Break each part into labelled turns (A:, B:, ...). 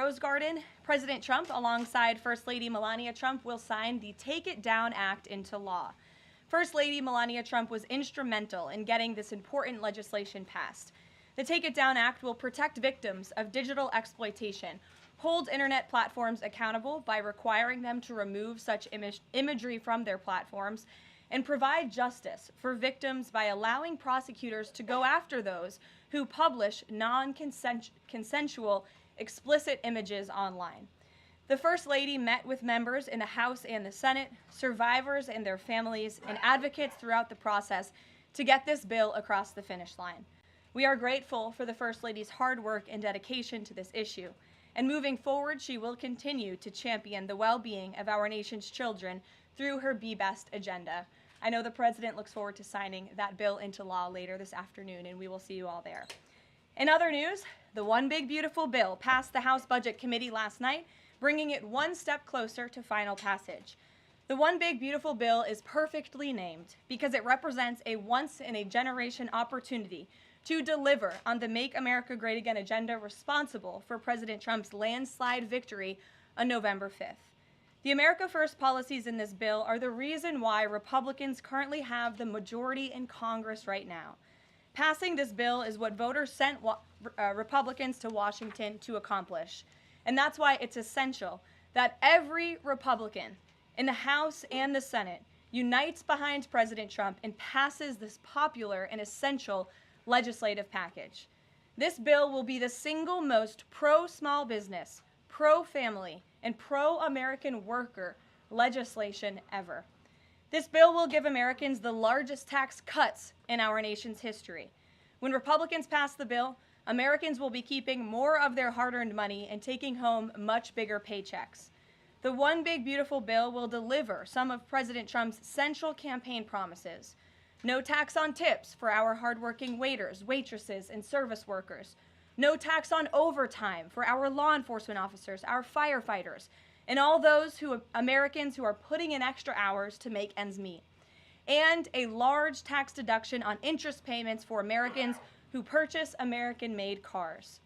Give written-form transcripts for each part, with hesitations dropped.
A: Rose Garden, President Trump, alongside First Lady Melania Trump, will sign the Take It Down Act into law. First Lady Melania Trump was instrumental in getting this important legislation passed. The Take It Down Act will protect victims of digital exploitation, hold internet platforms accountable by requiring them to remove such imagery from their platforms, and provide justice for victims by allowing prosecutors to go after those who publish non-consensual explicit images online. The First Lady met with members in the House and the Senate, survivors and their families, and advocates throughout the process to get this bill across the finish line. We are grateful for the First Lady's hard work and dedication to this issue, and moving forward, she will continue to champion the well-being of our nation's children through her Be Best agenda. I know the President looks forward to signing that bill into law later this afternoon, and we will see you all there. In other news, the One Big Beautiful Bill passed the House Budget Committee last night, bringing it one step closer to final passage. The One Big Beautiful Bill is perfectly named because it represents a once-in-a-generation opportunity to deliver on the Make America Great Again agenda responsible for President Trump's landslide victory on November 5th. The America First policies in this bill are the reason why Republicans currently have the majority in Congress right now. Passing this bill is what voters sent Republicans to Washington to accomplish. And that's why it's essential that every Republican in the House and the Senate unites behind President Trump and passes this popular and essential legislative package. This bill will be the single most pro-small business, pro-family, and pro-American worker legislation ever. This bill will give Americans the largest tax cuts in our nation's history. When Republicans pass the bill, Americans will be keeping more of their hard-earned money and taking home much bigger paychecks. The One Big Beautiful Bill will deliver some of President Trump's central campaign promises. No tax on tips for our hardworking waiters, waitresses, and service workers. No tax on overtime for our law enforcement officers, our firefighters, and all those Americans who are putting in extra hours to make ends meet. And a large tax deduction on interest payments for Americans who purchase American-made cars.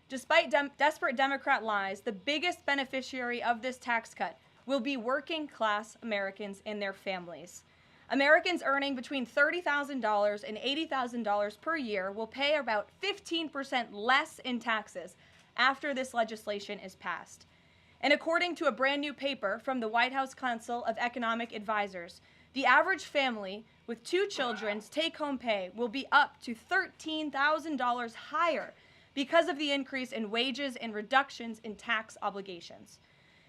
A: Despite desperate Democrat lies, the biggest beneficiary of this tax cut will be working-class Americans and their families. Americans earning between $30,000 and $80,000 per year will pay about 15% less in taxes after this legislation is passed. And according to a brand new paper from the White House Council of Economic Advisors, the average family with 2 children's take-home pay will be up to $13,000 higher because of the increase in wages and reductions in tax obligations.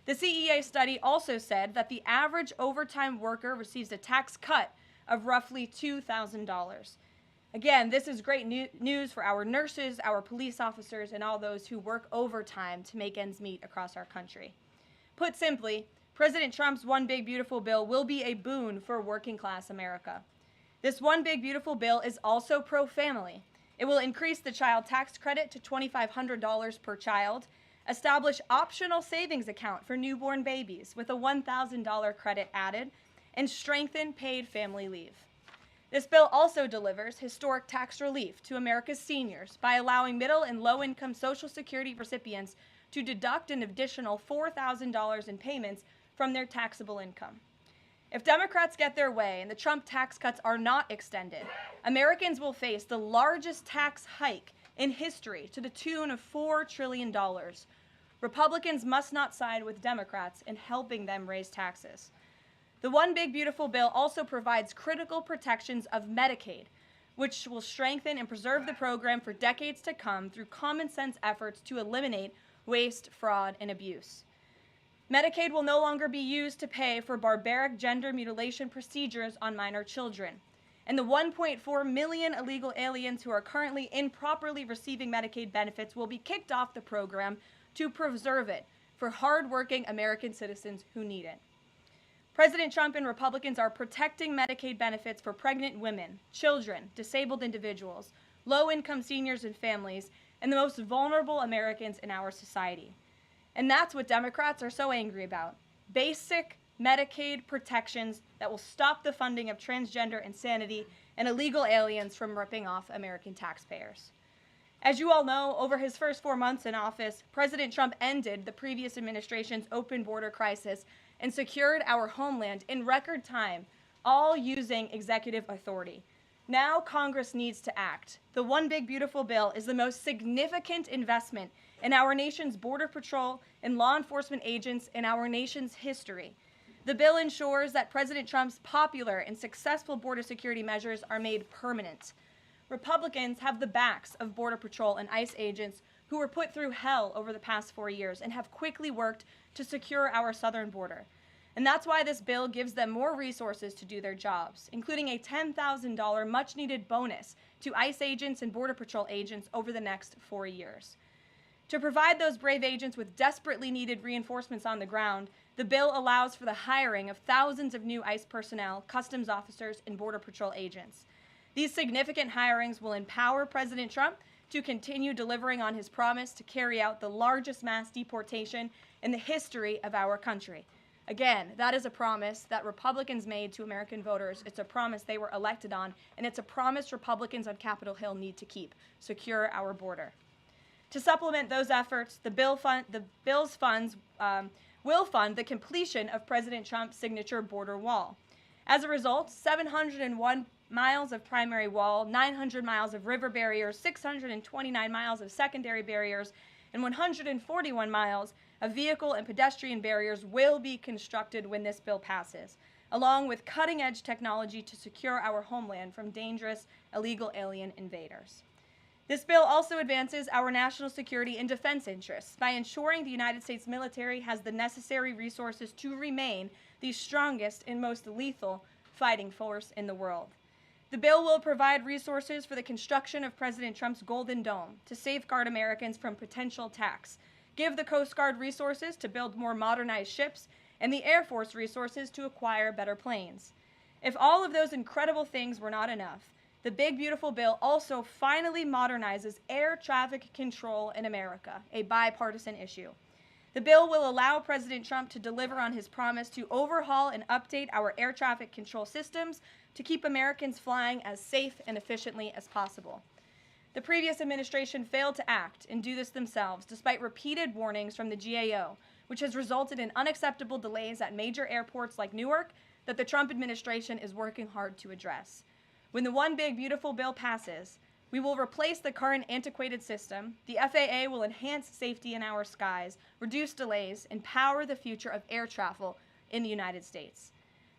A: The CEA study also said that the average overtime worker receives a tax cut of roughly $2,000. Again, this is great news for our nurses, our police officers, and all those who work overtime to make ends meet across our country. Put simply, President Trump's One Big Beautiful Bill will be a boon for working-class America. This One Big Beautiful Bill is also pro-family. It will increase the child tax credit to $2,500 per child, establish optional savings account for newborn babies with a $1,000 credit added, and strengthen paid family leave. This bill also delivers historic tax relief to America's seniors by allowing middle and low-income Social Security recipients to deduct an additional $4,000 in payments from their taxable income. If Democrats get their way and the Trump tax cuts are not extended, Americans will face the largest tax hike in history to the tune of $4 trillion. Republicans must not side with Democrats in helping them raise taxes. The One Big Beautiful Bill also provides critical protections of Medicaid, which will strengthen and preserve the program for decades to come through common sense efforts to eliminate waste, fraud, and abuse. Medicaid will no longer be used to pay for barbaric gender mutilation procedures on minor children. And the 1.4 million illegal aliens who are currently improperly receiving Medicaid benefits will be kicked off the program to preserve it for hardworking American citizens who need it. President Trump and Republicans are protecting Medicaid benefits for pregnant women, children, disabled individuals, low-income seniors and families, and the most vulnerable Americans in our society. And that's what Democrats are so angry about. Basic Medicaid protections that will stop the funding of transgender insanity and illegal aliens from ripping off American taxpayers. As you all know, over his first 4 months in office, President Trump ended the previous administration's open border crisis and secured our homeland in record time, all using executive authority. Now Congress needs to act. The One Big Beautiful Bill is the most significant investment in our nation's border patrol and law enforcement agents in our nation's history. The bill ensures that President Trump's popular and successful border security measures are made permanent. Republicans have the backs of Border Patrol and ICE agents who were put through hell over the past 4 years and have quickly worked to secure our southern border. And that's why this bill gives them more resources to do their jobs, including a $10,000 much-needed bonus to ICE agents and Border Patrol agents over the next 4 years. To provide those brave agents with desperately needed reinforcements on the ground, the bill allows for the hiring of thousands of new ICE personnel, customs officers, and Border Patrol agents. These significant hirings will empower President Trump to continue delivering on his promise to carry out the largest mass deportation in the history of our country. Again, that is a promise that Republicans made to American voters. It's a promise they were elected on, and it's a promise Republicans on Capitol Hill need to keep: secure our border. To supplement those efforts, the bill's funds will fund the completion of President Trump's signature border wall. As a result, 701 miles of primary wall, 900 miles of river barriers, 629 miles of secondary barriers, and 141 miles of vehicle and pedestrian barriers will be constructed when this bill passes, along with cutting-edge technology to secure our homeland from dangerous illegal alien invaders. This bill also advances our national security and defense interests by ensuring the United States military has the necessary resources to remain the strongest and most lethal fighting force in the world. The bill will provide resources for the construction of President Trump's Golden Dome to safeguard Americans from potential attacks, give the Coast Guard resources to build more modernized ships, and the Air Force resources to acquire better planes. If all of those incredible things were not enough, the Big Beautiful Bill also finally modernizes air traffic control in America, a bipartisan issue. The bill will allow President Trump to deliver on his promise to overhaul and update our air traffic control systems to keep Americans flying as safe and efficiently as possible. The previous administration failed to act and do this themselves, despite repeated warnings from the GAO, which has resulted in unacceptable delays at major airports like Newark that the Trump administration is working hard to address. When the One Big Beautiful Bill passes, we will replace the current antiquated system, the FAA will enhance safety in our skies, reduce delays, and power the future of air travel in the United States.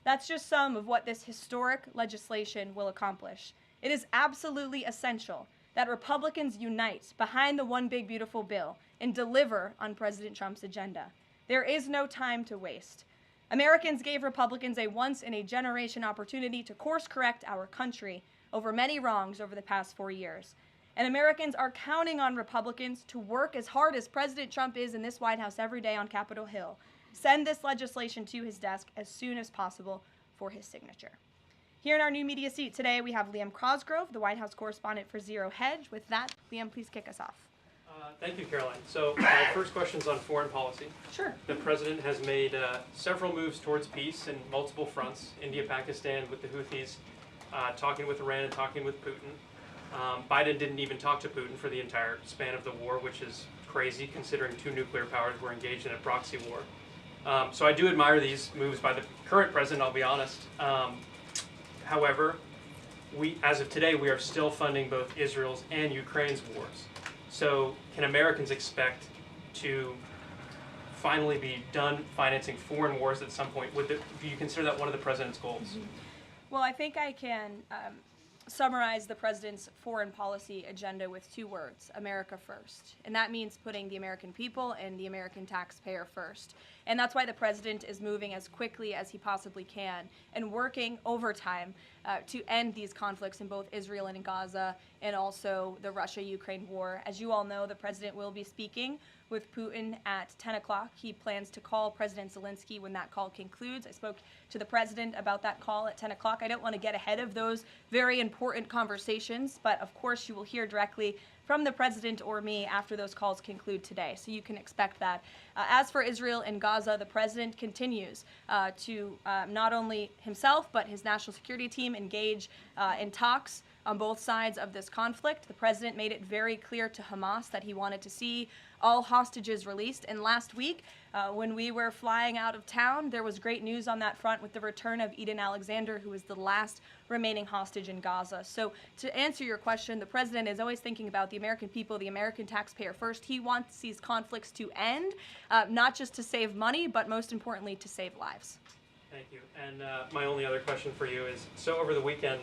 A: That's just some of what this historic legislation will accomplish. It is absolutely essential that Republicans unite behind the One Big Beautiful Bill and deliver on President Trump's agenda. There is no time to waste. Americans gave Republicans a once-in-a-generation opportunity to course-correct our country over many wrongs over the past 4 years. And Americans are counting on Republicans to work as hard as President Trump is in this White House every day on Capitol Hill. Send this legislation to his desk as soon as possible for his signature. Here in our new media seat today, we have Liam Cosgrove, the White House correspondent for Zero Hedge. With that, Liam, please kick us off.
B: Thank you, Caroline. So my first question is on foreign policy.
A: Sure.
B: The president has made several moves towards peace in multiple fronts: India, Pakistan with the Houthis, talking with Iran and talking with Putin. Biden didn't even talk to Putin for the entire span of the war, which is crazy considering two nuclear powers were engaged in a proxy war. So I do admire these moves by the current president, I'll be honest. However, as of today, we are still funding both Israel's and Ukraine's wars. So can Americans expect to finally be done financing foreign wars at some point? Do you consider that one of the president's goals?
A: Mm-hmm. Well, I think I can summarize the president's foreign policy agenda with 2 words: America first. And that means putting the American people and the American taxpayer first. And that's why the president is moving as quickly as he possibly can and working overtime to end these conflicts in both Israel and in Gaza, and also the Russia-Ukraine war. As you all know, the president will be speaking with Putin at 10 o'clock. He plans to call President Zelensky when that call concludes. I spoke to the president about that call at 10 o'clock. I don't want to get ahead of those very important conversations, but of course you will hear directly from the president or me after those calls conclude today, so you can expect that. As for Israel and Gaza, the president continues to not only himself but his national security team engage in talks on both sides of this conflict. The president made it very clear to Hamas that he wanted to see all hostages released. And last week, when we were flying out of town, there was great news on that front with the return of Eden Alexander, who is the last remaining hostage in Gaza. So to answer your question, the president is always thinking about the American people, the American taxpayer first. He wants these conflicts to end, not just to save money, but most importantly, to save lives.
B: Thank you. And my only other question for you is, so over the weekend,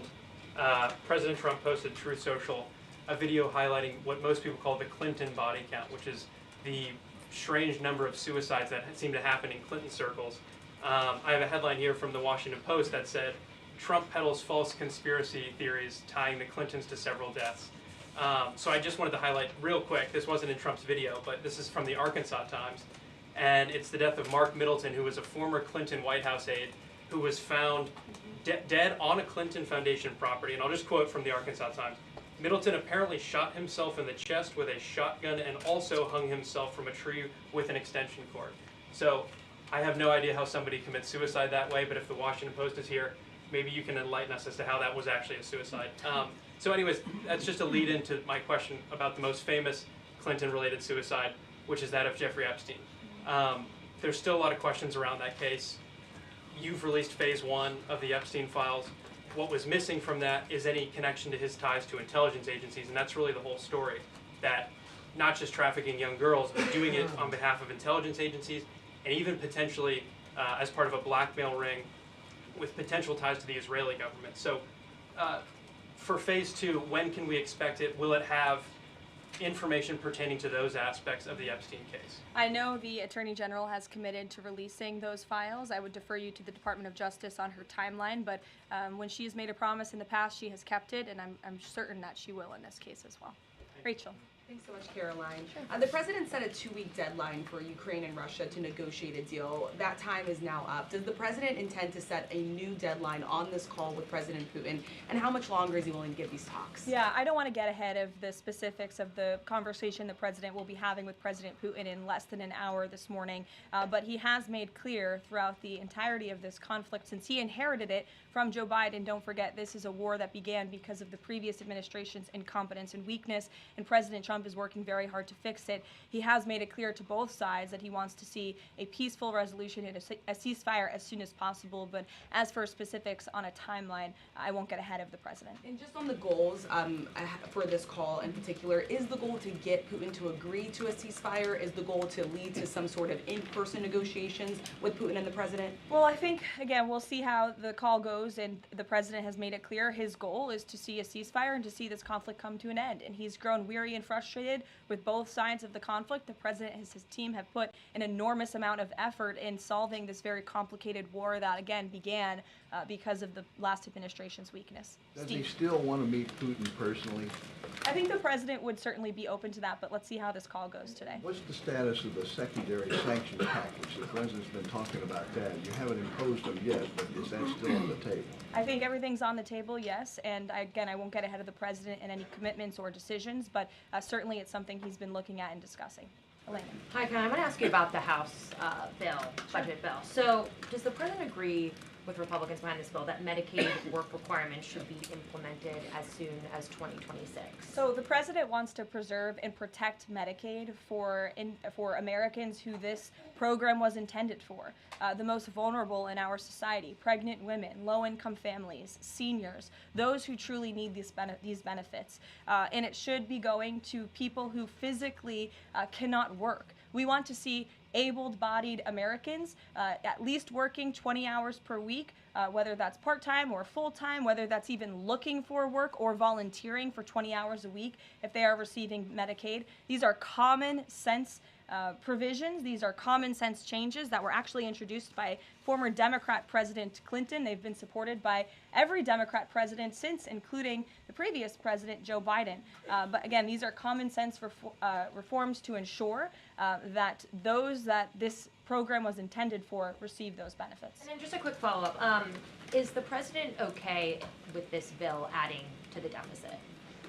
B: President Trump posted Truth Social a video highlighting what most people call the Clinton body count, which is the strange number of suicides that seem to happen in Clinton circles. I have a headline here from the Washington Post that said, Trump peddles false conspiracy theories tying the Clintons to several deaths. So I just wanted to highlight real quick, this wasn't in Trump's video, but this is from the Arkansas Times, and it's the death of Mark Middleton, who was a former Clinton White House aide, who was found dead on a Clinton Foundation property. And I'll just quote from the Arkansas Times. Middleton apparently shot himself in the chest with a shotgun and also hung himself from a tree with an extension cord. So I have no idea how somebody commits suicide that way, but if the Washington Post is here, maybe you can enlighten us as to how that was actually a suicide. So anyways, that's just a lead into my question about the most famous Clinton-related suicide, which is that of Jeffrey Epstein. There's still a lot of questions around that case. You've released phase 1 of the Epstein files. What was missing from that is any connection to his ties to intelligence agencies, and that's really the whole story, that not just trafficking young girls, but doing it on behalf of intelligence agencies, and even potentially as part of a blackmail ring with potential ties to the Israeli government. So for phase 2, when can we expect it? Will it have information pertaining to those aspects of the Epstein case?
A: I know the Attorney General has committed to releasing those files. I would defer you to the Department of Justice on her timeline, but when she has made a promise in the past, she has kept it, and I'm certain that she will in this case as well. Rachel.
C: Thanks so much, Karoline. Sure. The president set a 2-week deadline for Ukraine and Russia to negotiate a deal. That time is now up. Does the president intend to set a new deadline on this call with President Putin? And how much longer is he willing to give these talks?
A: Yeah, I don't want to get ahead of the specifics of the conversation the president will be having with President Putin in less than an hour this morning. But he has made clear throughout the entirety of this conflict, since he inherited it from Joe Biden. Don't forget, this is a war that began because of the previous administration's incompetence and weakness, and President Trump is working very hard to fix it. He has made it clear to both sides that he wants to see a peaceful resolution and a ceasefire as soon as possible. But as for specifics on a timeline, I won't get ahead of the president.
C: And just on the goals for this call in particular, is the goal to get Putin to agree to a ceasefire? Is the goal to lead to some sort of in-person negotiations with Putin and the president?
A: Well, I think, again, we'll see how the call goes, and the president has made it clear his goal is to see a ceasefire and to see this conflict come to an end. And he's grown weary and frustrated with both sides of the conflict. The president and his team have put an enormous amount of effort in solving this very complicated war that, again, began because of the last administration's weakness.
D: Does he still want to meet Putin personally?
A: I think the president would certainly be open to that, but let's see how this call goes today.
D: What's the status of the secondary sanctions package? The president's been talking about that. You haven't imposed them yet, but is that still on the table?
A: I think everything's on the table, yes, and again, I won't get ahead of the president in any commitments or decisions, but certainly it's something he's been looking at and discussing. Elena.
E: Hi, Ken. I want to ask you about the House budget bill. So does the president agree with Republicans behind this bill that Medicaid work requirements should be implemented as soon as 2026?
A: So the president wants to preserve and protect Medicaid for Americans who this program was intended for, the most vulnerable in our society: pregnant women, low-income families, seniors, those who truly need these benefits. And it should be going to people who physically cannot work. We want to see able-bodied Americans at least working 20 hours per week, whether that's part-time or full-time, whether that's even looking for work or volunteering for 20 hours a week if they are receiving Medicaid. These are common sense provisions. These are common sense changes that were actually introduced by former Democrat President Clinton. They've been supported by every Democrat president since, including the previous president, Joe Biden. But again, these are common sense reforms to ensure that those that this program was intended for receive those benefits.
E: And then just a quick follow-up. Is the president okay with this bill adding to the deficit?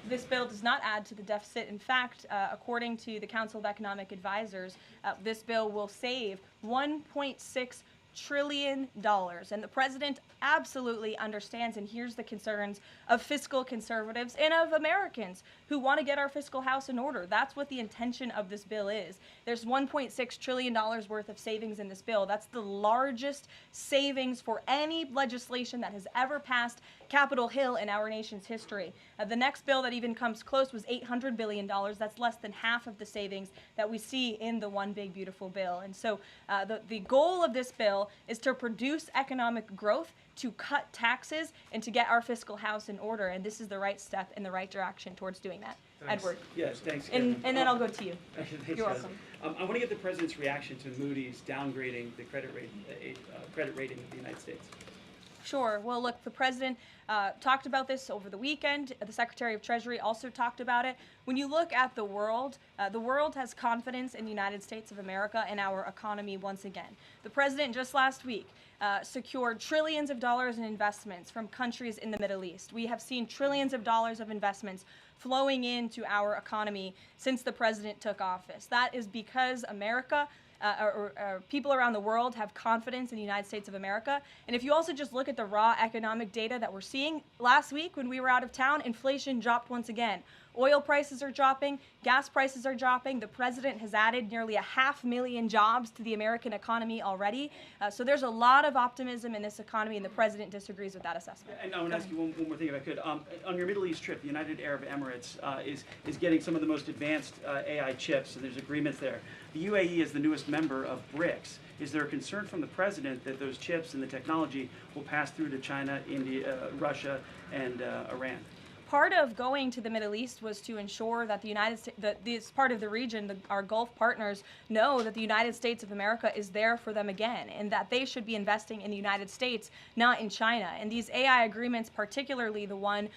A: This bill does not add to the deficit. In fact, according to the Council of Economic Advisors, this bill will save $1.6 trillion. And the president absolutely understands and hears the concerns of fiscal conservatives and of Americans who want to get our fiscal house in order. That's what the intention of this bill is. There's $1.6 trillion worth of savings in this bill. That's the largest savings for any legislation that has ever passed Capitol Hill in our nation's history. The next bill that even comes close was $800 billion. That's less than half of the savings that we see in the One Big Beautiful Bill. And so the goal of this bill is to produce economic growth, to cut taxes, and to get our fiscal house in order. And this is the right step in the right direction towards doing that.
F: Thanks.
A: Edward.
F: Yes, thanks.
A: And then I'll go to you.
F: Thanks,
A: You're
F: guys.
A: welcome.
F: I want to get the president's reaction to Moody's downgrading the credit rating of the United States.
A: Sure. Well, look, the president talked about this over the weekend. The Secretary of Treasury also talked about it. When you look at the world has confidence in the United States of America and our economy once again. The president just last week secured trillions of dollars in investments from countries in the Middle East. We have seen trillions of dollars of investments flowing into our economy since the president took office. That is because America or people around the world have confidence in the United States of America. And if you also just look at the raw economic data that we're seeing, last week when we were out of town, inflation dropped once again. Oil prices are dropping, gas prices are dropping. The president has added nearly 500,000 jobs to the American economy already. So there's a lot of optimism in this economy, and the president disagrees with that assessment.
F: And I want to ask you one more thing, if I could. On your Middle East trip, the United Arab Emirates is getting some of the most advanced AI chips, and there's agreements there. The UAE is the newest member of BRICS. Is there a concern from the president that those chips and the technology will pass through to China, India, Russia, and Iran?
A: Part of going to the Middle East was to ensure that the United States, that this part of the region, our Gulf partners, know that the United States of America is there for them again, and that they should be investing in the United States, not in China. And these AI agreements, particularly the one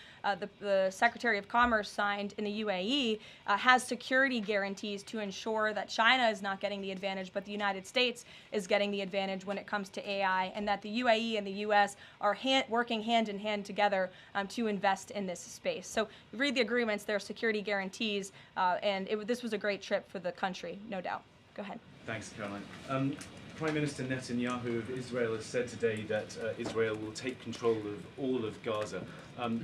A: the Secretary of Commerce signed in the UAE, has security guarantees to ensure that China is not getting the advantage, but the United States is getting the advantage when it comes to AI, and that the UAE and the U.S. are working hand in hand together to invest in this space. So you read the agreements, there are security guarantees, and this was a great trip for the country, no doubt. Go ahead.
G: Thanks, Karoline. Prime Minister Netanyahu of Israel has said today that Israel will take control of all of Gaza.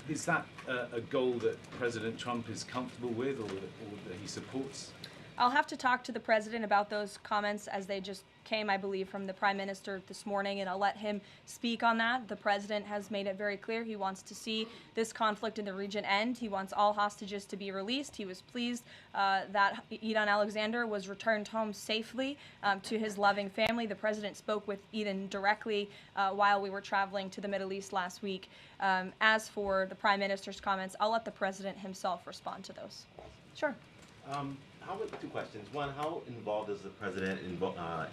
G: Is that a goal that President Trump is comfortable with or that he supports?
A: I'll have to talk to the president about those comments as they just came, I believe, from the prime minister this morning, and I'll let him speak on that. The president has made it very clear he wants to see this conflict in the region end. He wants all hostages to be released. He was pleased that Eden Alexander was returned home safely to his loving family. The president spoke with Eden directly while we were traveling to the Middle East last week. As for the prime minister's comments, I'll let the president himself respond to those. Sure.
H: Two questions. One, how involved does the president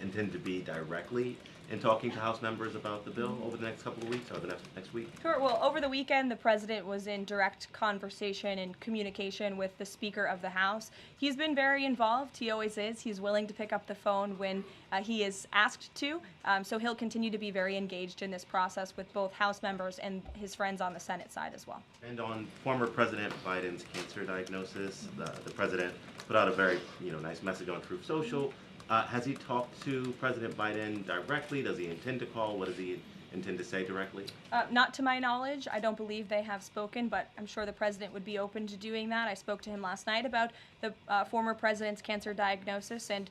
H: intend to be directly in talking to House members about the bill over the next couple of weeks or the next week?
A: Sure. Well, over the weekend, the president was in direct conversation and communication with the Speaker of the House. He's been very involved. He always is. He's willing to pick up the phone when he is asked to. So he'll continue to be very engaged in this process with both House members and his friends on the Senate side as well.
H: And on former President Biden's cancer diagnosis, the president put out a very nice message on Truth Social. Has he talked to President Biden directly? Does he intend to call? What does he intend to say directly?
A: Not to my knowledge. I don't believe they have spoken, but I'm sure the president would be open to doing that. I spoke to him last night about the former president's cancer diagnosis, and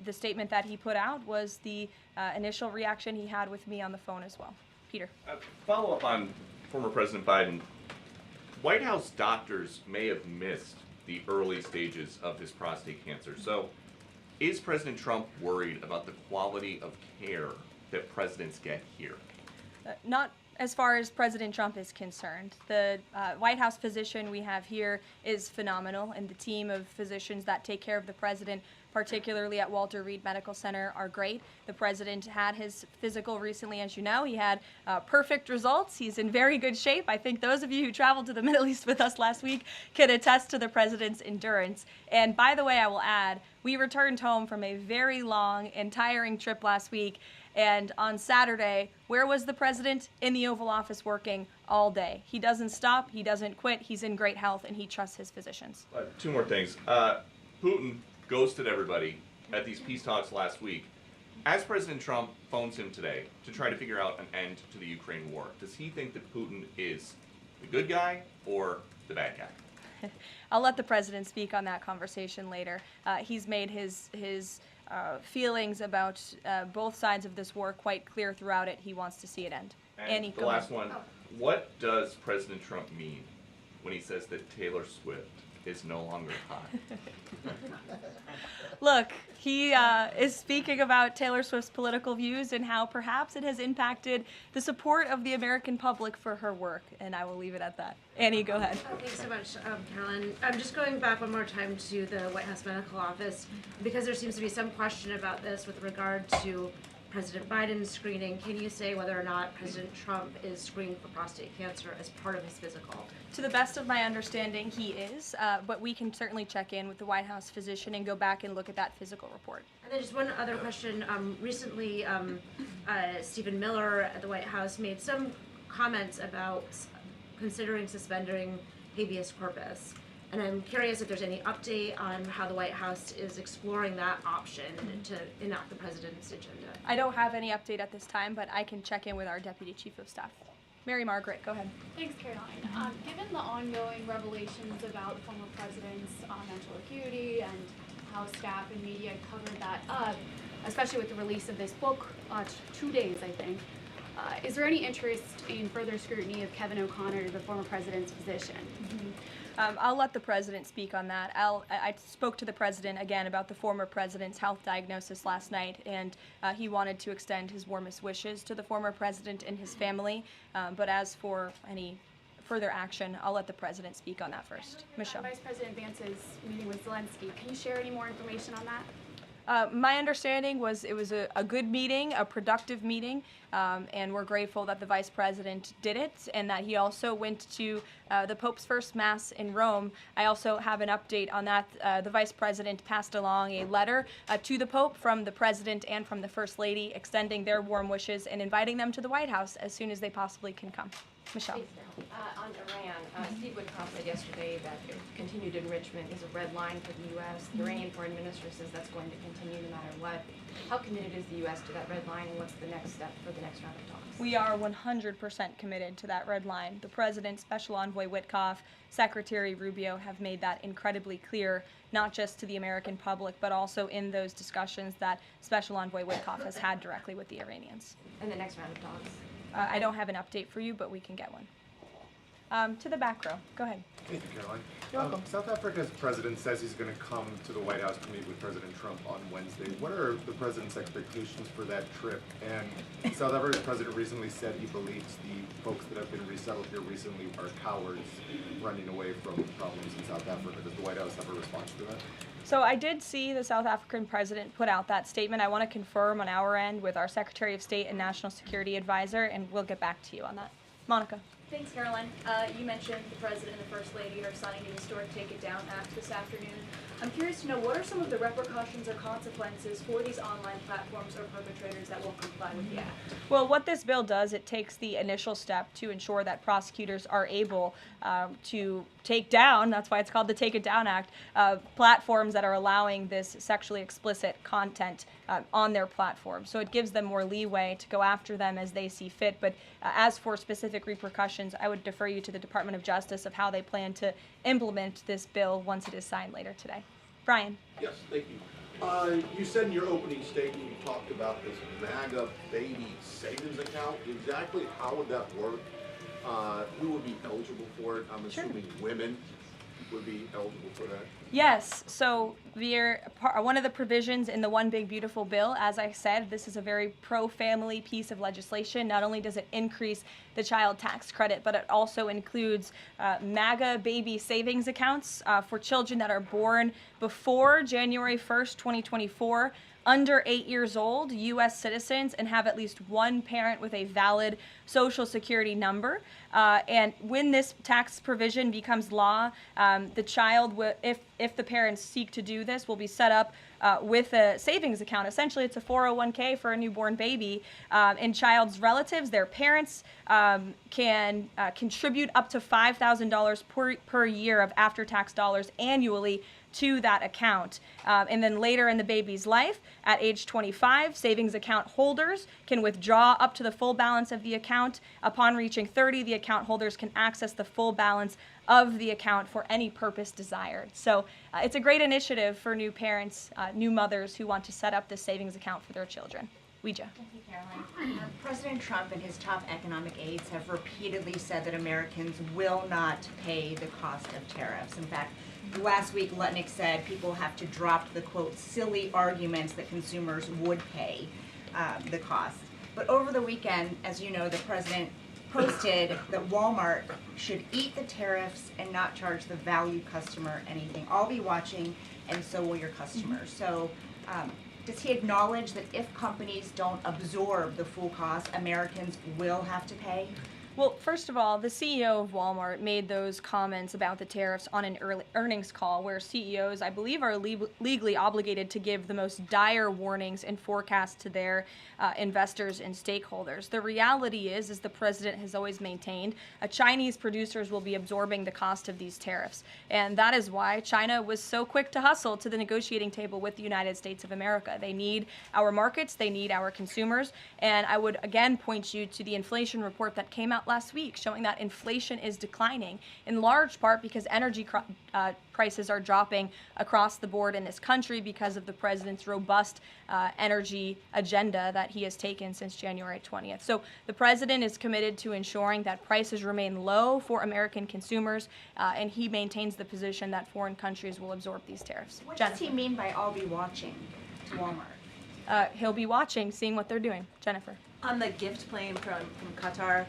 A: the statement that he put out was the initial reaction he had with me on the phone as well. Peter.
I: Follow up on former President Biden. White House doctors may have missed the early stages of his prostate cancer. So is President Trump worried about the quality of care that presidents get here?
A: Not as far as President Trump is concerned. The White House physician we have here is phenomenal, and the team of physicians that take care of the president, particularly at Walter Reed Medical Center, are great. The president had his physical recently, as you know. He had perfect results. He's in very good shape. I think those of you who traveled to the Middle East with us last week can attest to the president's endurance. And by the way, I will add, we returned home from a very long and tiring trip last week. And on Saturday, where was the president? In the Oval Office working all day. He doesn't stop. He doesn't quit. He's in great health, and he trusts his physicians.
I: Two more things. Putin ghosted everybody at these peace talks last week. As President Trump phones him today to try to figure out an end to the Ukraine war, does he think that Putin is the good guy or the bad guy?
A: I'll let the president speak on that conversation later. He's made his feelings about both sides of this war quite clear throughout it. He wants to see it end.
I: And
A: Annie,
I: the
A: go
I: last
A: ahead.
I: one, what does President Trump mean when he says that Taylor Swift is no longer hot?
A: Look, he is speaking about Taylor Swift's political views and how perhaps it has impacted the support of the American public for her work, and I will leave it at that. Annie, go ahead.
J: Thanks so much, Caroline. I'm just going back one more time to the White House Medical Office because there seems to be some question about this with regard to President Biden's screening. Can you say whether or not President Trump is screened for prostate cancer as part of his physical?
A: To the best of my understanding, he is, but we can certainly check in with the White House physician and go back and look at that physical report.
J: And then just one other question. Recently, Stephen Miller at the White House made some comments about considering suspending habeas corpus. And I'm curious if there's any update on how the White House is exploring that option to enact the president's agenda.
A: I don't have any update at this time, but I can check in with our Deputy Chief of Staff. Mary Margaret, go ahead.
K: Thanks, Caroline. Given the ongoing revelations about the former president's mental acuity and how staff and media covered that up, especially with the release of this book, 2 days, I think, is there any interest in further scrutiny of Kevin O'Connor, the former president's physician?
A: I'll let the president speak on that. I spoke to the president again about the former president's health diagnosis last night, and he wanted to extend his warmest wishes to the former president and his family. But as for any further action, I'll let the president speak on that first. Michelle.
K: Vice President Vance's meeting with Zelensky. Can you share any more information on that?
A: My understanding was it was a good meeting, a productive meeting, and we're grateful that the Vice President did it and that he also went to the Pope's first Mass in Rome. I also have an update on that. The Vice President passed along a letter to the Pope from the President and from the First Lady extending their warm wishes and inviting them to the White House as soon as they possibly can come. Michelle.
E: On Iran, Steve Witkoff said yesterday that continued enrichment is a red line for the U.S. The Iranian foreign minister says that's going to continue no matter what. How committed is the U.S. to that red line, and what's the next step for the next round of talks?
A: We are 100% committed to that red line. The President, Special Envoy Witkoff, Secretary Rubio have made that incredibly clear, not just to the American public, but also in those discussions that Special Envoy Witkoff has had directly with the Iranians.
E: And the next round of talks?
A: I don't have an update for you, but we can get one. To the back row. Go ahead.
L: Thank you, Caroline. South Africa's president says he's going to come to the White House to meet with President Trump on Wednesday. What are the president's expectations for that trip? And South Africa's president recently said he believes the folks that have been resettled here recently are cowards running away from problems in South Africa. Does the White House have a response to that?
A: So I did see the South African president put out that statement. I want to confirm on our end with our Secretary of State and National Security Advisor, and we'll get back to you on that. Monica.
M: Thanks, Caroline. You mentioned the President and the First Lady are signing the historic Take It Down Act this afternoon. I'm curious to know, what are some of the repercussions or consequences for these online platforms or perpetrators that won't comply with the act?
A: Well, what this bill does, it takes the initial step to ensure that prosecutors are able to take down, that's why it's called the Take It Down Act, platforms that are allowing this sexually explicit content on their platform. So it gives them more leeway to go after them as they see fit. But as for specific repercussions, I would defer you to the Department of Justice of how they plan to implement this bill once it is signed later today. Brian.
N: Yes, thank you. You said in your opening statement you talked about this MAGA baby savings account. Exactly how would that work? Who would be eligible for it? I'm assuming women would be eligible for that.
A: Yes, so one of the provisions in the One Big Beautiful Bill, as I said, this is a very pro-family piece of legislation. Not only does it increase the child tax credit, but it also includes MAGA baby savings accounts for children that are born before January 1st, 2024, under 8 years old, U.S. citizens, and have at least one parent with a valid Social Security number. And when this tax provision becomes law, the child, if the parents seek to do this, will be set up with a savings account. Essentially, it's a 401k for a newborn baby. And child's relatives, their parents, can contribute up to $5,000 per year of after-tax dollars annually to that account. And then later in the baby's life, at age 25, savings account holders can withdraw up to the full balance of the account. Upon reaching 30, the account holders can access the full balance of the account for any purpose desired. So it's a great initiative for new parents, new mothers who want to set up this savings account for their children. Ouija.
O: Thank you, Caroline. President Trump and his top economic aides have repeatedly said that Americans will not pay the cost of tariffs. In fact, last week, Lutnick said people have to drop the, quote, silly arguments that consumers would pay the cost. But over the weekend, as you know, the president posted that Walmart should eat the tariffs and not charge the value customer anything. I'll be watching, and so will your customers. So does he acknowledge that if companies don't absorb the full cost, Americans will have to pay?
A: Well, first of all, the CEO of Walmart made those comments about the tariffs on an earnings call where CEOs, I believe, are legally obligated to give the most dire warnings and forecasts to their investors and stakeholders. The reality is the president has always maintained, Chinese producers will be absorbing the cost of these tariffs. And that is why China was so quick to hustle to the negotiating table with the United States of America. They need our markets, they need our consumers, and I would again point you to the inflation report that came out last week showing that inflation is declining in large part because energy prices are dropping across the board in this country because of the president's robust energy agenda that he has taken since January 20th. So the president is committed to ensuring that prices remain low for American consumers, and he maintains the position that foreign countries will absorb these tariffs.
O: What does he mean by "I'll be watching" to Walmart?
A: He'll be watching, seeing what they're doing. Jennifer.
P: On the gift plane from Qatar,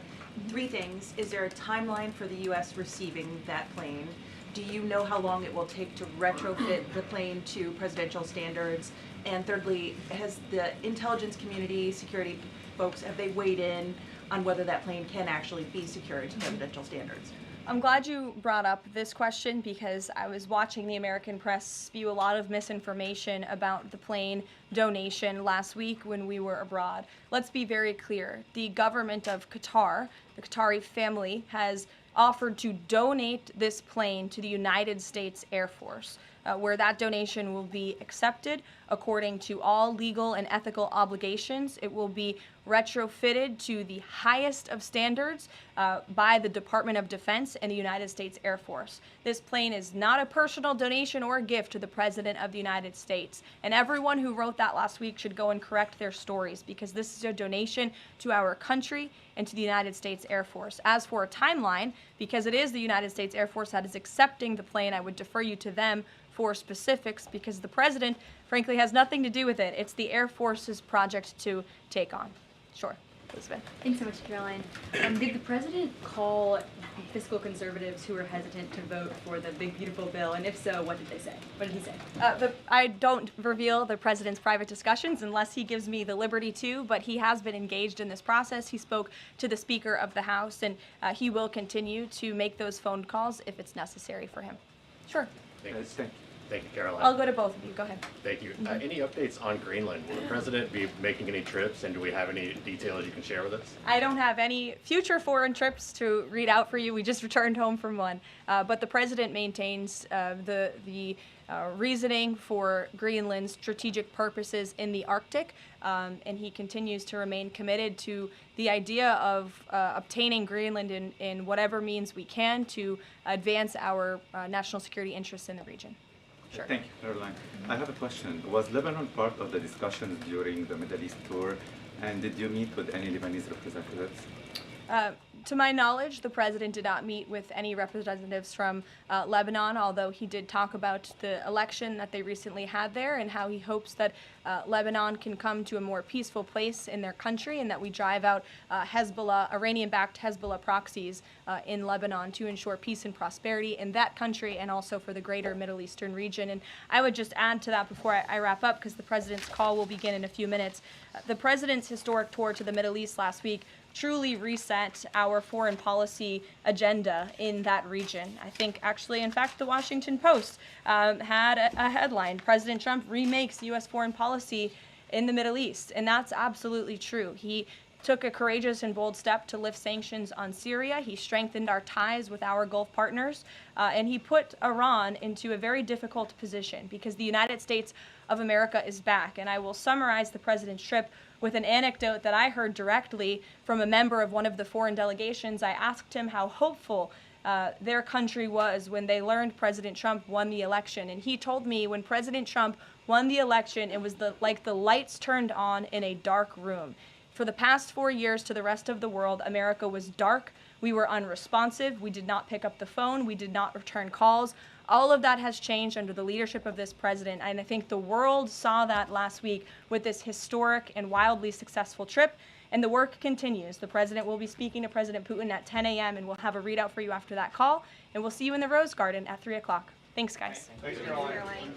P: 3 things. Is there a timeline for the U.S. receiving that plane? Do you know how long it will take to retrofit the plane to presidential standards? And thirdly, has the intelligence community, security folks, have they weighed in on whether that plane can actually be secured to presidential standards?
A: I'm glad you brought up this question because I was watching the American press spew a lot of misinformation about the plane donation last week when we were abroad. Let's be very clear. The government of Qatar, the Qatari family, has offered to donate this plane to the United States Air Force, where that donation will be accepted according to all legal and ethical obligations. It will be retrofitted to the highest of standards by the Department of Defense and the United States Air Force. This plane is not a personal donation or a gift to the President of the United States. And everyone who wrote that last week should go and correct their stories because this is a donation to our country and to the United States Air Force. As for a timeline, because it is the United States Air Force that is accepting the plane, I would defer you to them for specifics because the President, frankly, has nothing to do with it. It's the Air Force's project to take on. Sure. Elizabeth.
Q: Thanks so much, Caroline. Did the president call fiscal conservatives who were hesitant to vote for the big, beautiful bill? And if so, what did they say? What did he say?
A: I don't reveal the president's private discussions unless he gives me the liberty to, but he has been engaged in this process. He spoke to the Speaker of the House, and he will continue to make those phone calls if it's necessary for him. Sure.
R: Thank you, Caroline.
A: I'll go to both of you. Go ahead.
R: Thank you. Any updates on Greenland? Will the president be making any trips, and do we have any details you can share with us?
A: I don't have any future foreign trips to read out for you. We just returned home from one. But the president maintains the reasoning for Greenland's strategic purposes in the Arctic, and he continues to remain committed to the idea of obtaining Greenland in whatever means we can to advance our national security interests in the region. Sure.
S: Thank you, Caroline. I have a question. Was Lebanon part of the discussions during the Middle East tour, and did you meet with any Lebanese representatives?
A: To my knowledge, the president did not meet with any representatives from Lebanon, although he did talk about the election that they recently had there and how he hopes that Lebanon can come to a more peaceful place in their country and that we drive out Iranian-backed Hezbollah proxies in Lebanon to ensure peace and prosperity in that country and also for the greater Middle Eastern region. And I would just add to that before I wrap up, because the president's call will begin in a few minutes. The president's historic tour to the Middle East last week truly reset our foreign policy agenda in that region. I think actually, in fact, the Washington Post had a headline, President Trump remakes U.S. foreign policy in the Middle East, and that's absolutely true. He took a courageous and bold step to lift sanctions on Syria. He strengthened our ties with our Gulf partners, and he put Iran into a very difficult position because the United States of America is back. And I will summarize the president's trip with an anecdote that I heard directly from a member of one of the foreign delegations. I asked him how hopeful their country was when they learned President Trump won the election. And he told me when President Trump won the election, it was like the lights turned on in a dark room. For the past 4 years to the rest of the world, America was dark. We were unresponsive. We did not pick up the phone. We did not return calls. All of that has changed under the leadership of this president, and I think the world saw that last week with this historic and wildly successful trip, and the work continues. The president will be speaking to President Putin at 10 a.m., and we'll have a readout for you after that call, and we'll see you in the Rose Garden at 3 o'clock. Thanks, guys.
L: Thanks, Caroline.